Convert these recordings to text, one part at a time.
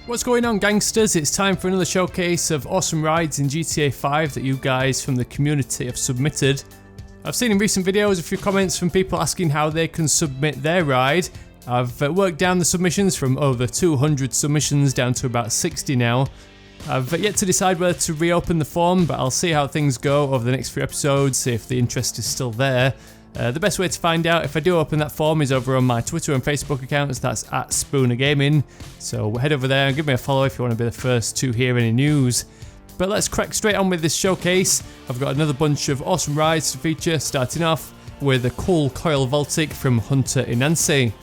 What's going on, gangsters? It's time for another showcase of awesome rides in GTA 5 that you guys from the community have submitted. I've seen in recent videos a few comments from people asking how they can submit their ride. I've worked down the submissions from over 200 submissions down to about 60 now. I've yet to decide whether to reopen the form, but I'll see how things go over the next few episodes, see if the interest is still there. The best way to find out if I do open that form is over on my Twitter and Facebook accounts. That's @SpoonerGaming. So head over there and give me a follow if you want to be the first to hear any news. But let's crack straight on with this showcase. I've got another bunch of awesome rides to feature, starting off with a cool COIL VOLTIC from Hunter in Nancy.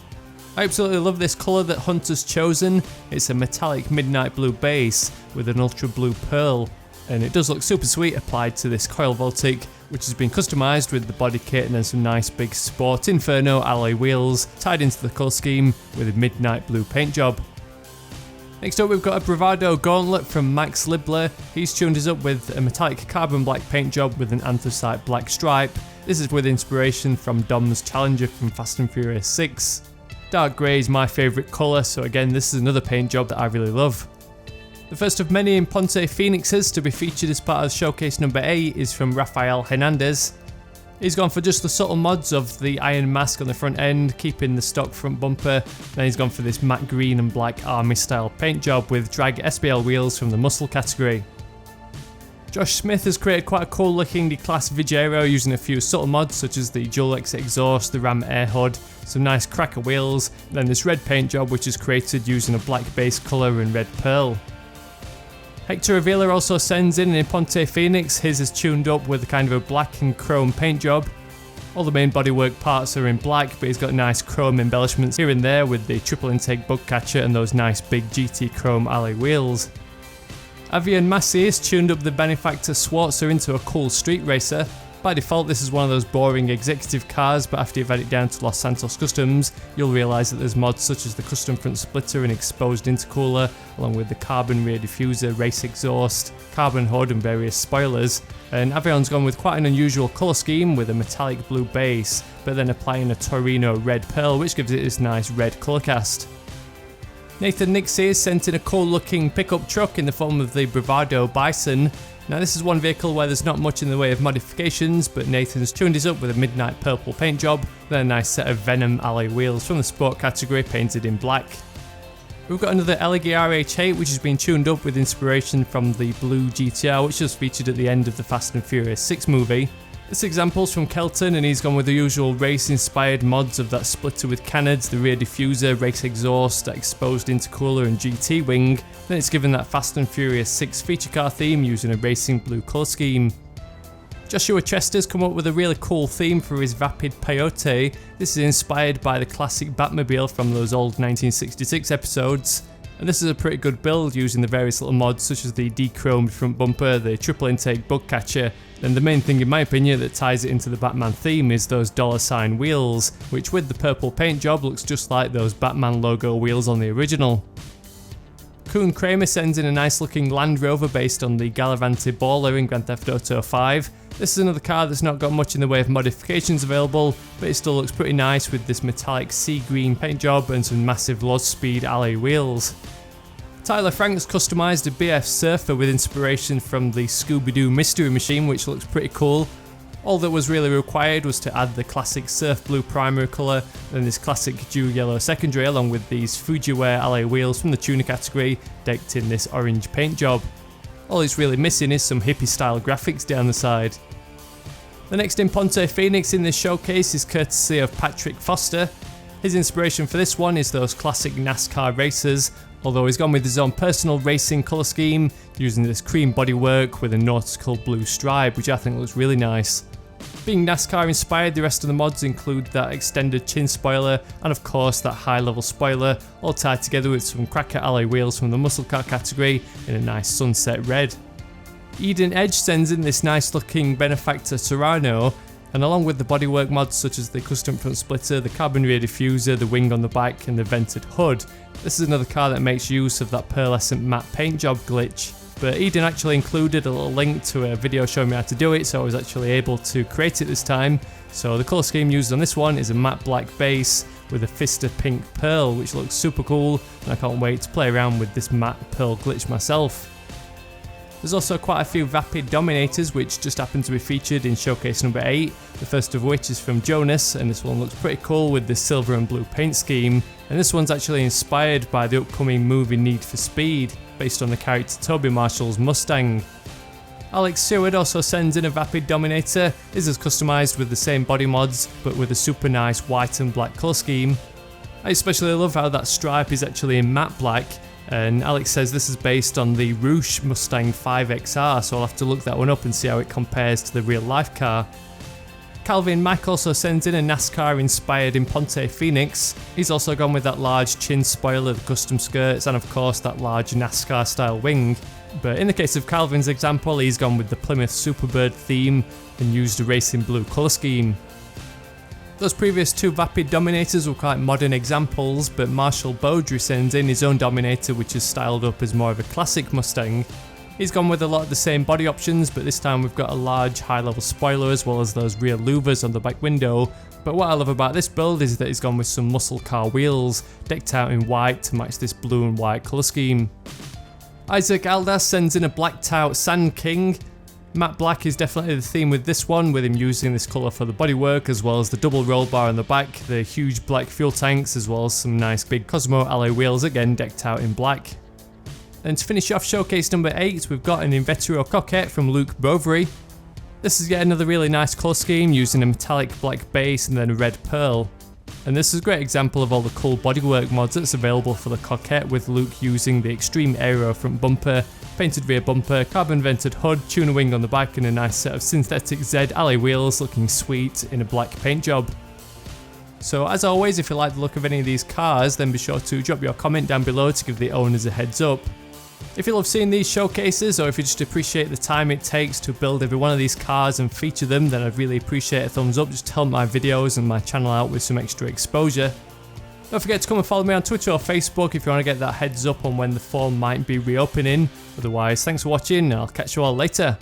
I absolutely love this colour that Hunter's chosen. It's a metallic midnight blue base with an ultra blue pearl, and it does look super sweet applied to this COIL VOLTIC, which has been customised with the body kit and then some nice big Sport Inferno alloy wheels tied into the colour scheme with a midnight blue paint job. Next up, we've got a Bravado Gauntlet from MAXX LIBLER. He's tuned us up with a metallic carbon black paint job with an anthracite black stripe. This is with inspiration from Dom's Challenger from Fast and Furious 6. Dark grey is my favourite colour, so again this is another paint job that I really love. The first of many IMPONTE Phoenixes to be featured as part of showcase number 8 is from RAFAEL HERNANDEZ. He's gone for just the subtle mods of the iron mask on the front end, keeping the stock front bumper. Then he's gone for this matte green and black army style paint job with drag SBL wheels from the muscle category. Josh Smith has created quite a cool looking DECLASSE VIGERO using a few subtle mods such as the dual exit exhaust, the ram air hood, some nice cracker wheels, and then this red paint job which is created using a black base colour and red pearl. HECTOR AVILA also sends in an IMPONTE Phoenix. His is tuned up with a kind of a black and chrome paint job. All the main bodywork parts are in black, but he's got nice chrome embellishments here and there with the triple intake bug catcher and those nice big GT chrome alloy wheels. AVIAN MASSIE has tuned up the BENEFACTOR SCHWARTZER into a cool street racer. By default this is one of those boring executive cars, but after you've had it down to Los Santos Customs, you'll realise that there's mods such as the custom front splitter and exposed intercooler, along with the carbon rear diffuser, race exhaust, carbon hood and various spoilers. And Avian's gone with quite an unusual colour scheme with a metallic blue base, but then applying a Torino red pearl which gives it this nice red colour cast. Nathan NIXEY has sent in a cool looking pickup truck in the form of the Bravado Bison. Now this is one vehicle where there's not much in the way of modifications, but Nathan's tuned his up with a midnight purple paint job, then a nice set of Venom alloy wheels from the sport category painted in black. We've got another ELEGY RH8 which has been tuned up with inspiration from the blue GTR which was featured at the end of the Fast and Furious 6 movie. This example's from KELTON and he's gone with the usual race inspired mods of that splitter with canards, the rear diffuser, race exhaust, that exposed intercooler and GT wing. Then it's given that Fast and Furious 6 feature car theme using a racing blue colour scheme. Joshua Chester's come up with a really cool theme for his VAPID PEYOTE. This is inspired by the classic Batmobile from those old 1966 episodes. And this is a pretty good build using the various little mods such as the de-chromed front bumper, the triple intake bug catcher, and the main thing in my opinion that ties it into the Batman theme is those $ wheels, which with the purple paint job looks just like those Batman logo wheels on the original. CUNE KRAMER sends in a nice looking Land Rover based on the GALLIVANTER Baller in Grand Theft Auto 5. This is another car that's not got much in the way of modifications available, but it still looks pretty nice with this metallic sea green paint job and some massive low speed alloy wheels. Tyler Franks customised a BF Surfer with inspiration from the Scooby-Doo Mystery Machine, which looks pretty cool. All that was really required was to add the classic surf blue primary colour and this classic dew yellow secondary along with these Fujiware alloy wheels from the tuner category decked in this orange paint job. All it's really missing is some hippie style graphics down the side. The next IMPONTE Phoenix in this showcase is courtesy of Patrick Foster. His inspiration for this one is those classic NASCAR racers, although he's gone with his own personal racing colour scheme using this cream bodywork with a nautical blue stripe which I think looks really nice. Being NASCAR inspired, the rest of the mods include that extended chin spoiler and of course that high level spoiler, all tied together with some cracker alloy wheels from the muscle car category in a nice sunset red. Eden Edge sends in this nice looking Benefactor SURANO, and along with the bodywork mods such as the custom front splitter, the carbon rear diffuser, the wing on the back and the vented hood, this is another car that makes use of that pearlescent matte paint job glitch. But Eden actually included a little link to a video showing me how to do it, so I was actually able to create it this time. So the colour scheme used on this one is a matte black base with a fist of pink pearl, which looks super cool, and I can't wait to play around with this matte pearl glitch myself. There's also quite a few VAPID dominators which just happen to be featured in showcase number 8, the first of which is from Jonas, and this one looks pretty cool with the silver and blue paint scheme, and this one's actually inspired by the upcoming movie Need for Speed, based on the character Toby Marshall's Mustang. Alex Seward also sends in a VAPID dominator. This is customised with the same body mods but with a super nice white and black colour scheme. I especially love how that stripe is actually in matte black, and Alex says this is based on the Rouge Mustang 5XR, so I'll have to look that one up and see how it compares to the real life car. Calvin Mack also sends in a NASCAR inspired IMPONTE Phoenix. He's also gone with that large chin spoiler, the custom skirts, and of course that large NASCAR style wing. But in the case of Calvin's example, he's gone with the Plymouth Superbird theme and used a racing blue colour scheme. Those previous two VAPID dominators were quite modern examples, but Marshall Beaudry sends in his own dominator which is styled up as more of a classic Mustang. He's gone with a lot of the same body options, but this time we've got a large high level spoiler as well as those rear louvers on the back window. But what I love about this build is that he's gone with some muscle car wheels, decked out in white to match this blue and white colour scheme. Isaac Aldas sends in a blacked out Sand King. Matte black is definitely the theme with this one, with him using this colour for the bodywork as well as the double roll bar on the back, the huge black fuel tanks as well as some nice big Cosmo alloy wheels again decked out in black. And to finish off showcase number 8, we've got an Invetero Coquette from Luke Bovary. This is yet another really nice colour scheme using a metallic black base and then a red pearl. And this is a great example of all the cool bodywork mods that's available for the Coquette, with Luke using the Extreme Aero front bumper, painted rear bumper, carbon vented hood, tuner wing on the back, and a nice set of synthetic Z alloy wheels looking sweet in a black paint job. So as always, if you like the look of any of these cars, then be sure to drop your comment down below to give the owners a heads up. If you love seeing these showcases, or if you just appreciate the time it takes to build every one of these cars and feature them, then I'd really appreciate a thumbs up just to help my videos and my channel out with some extra exposure. Don't forget to come and follow me on Twitter or Facebook if you want to get that heads up on when the forum might be reopening. Otherwise, thanks for watching and I'll catch you all later.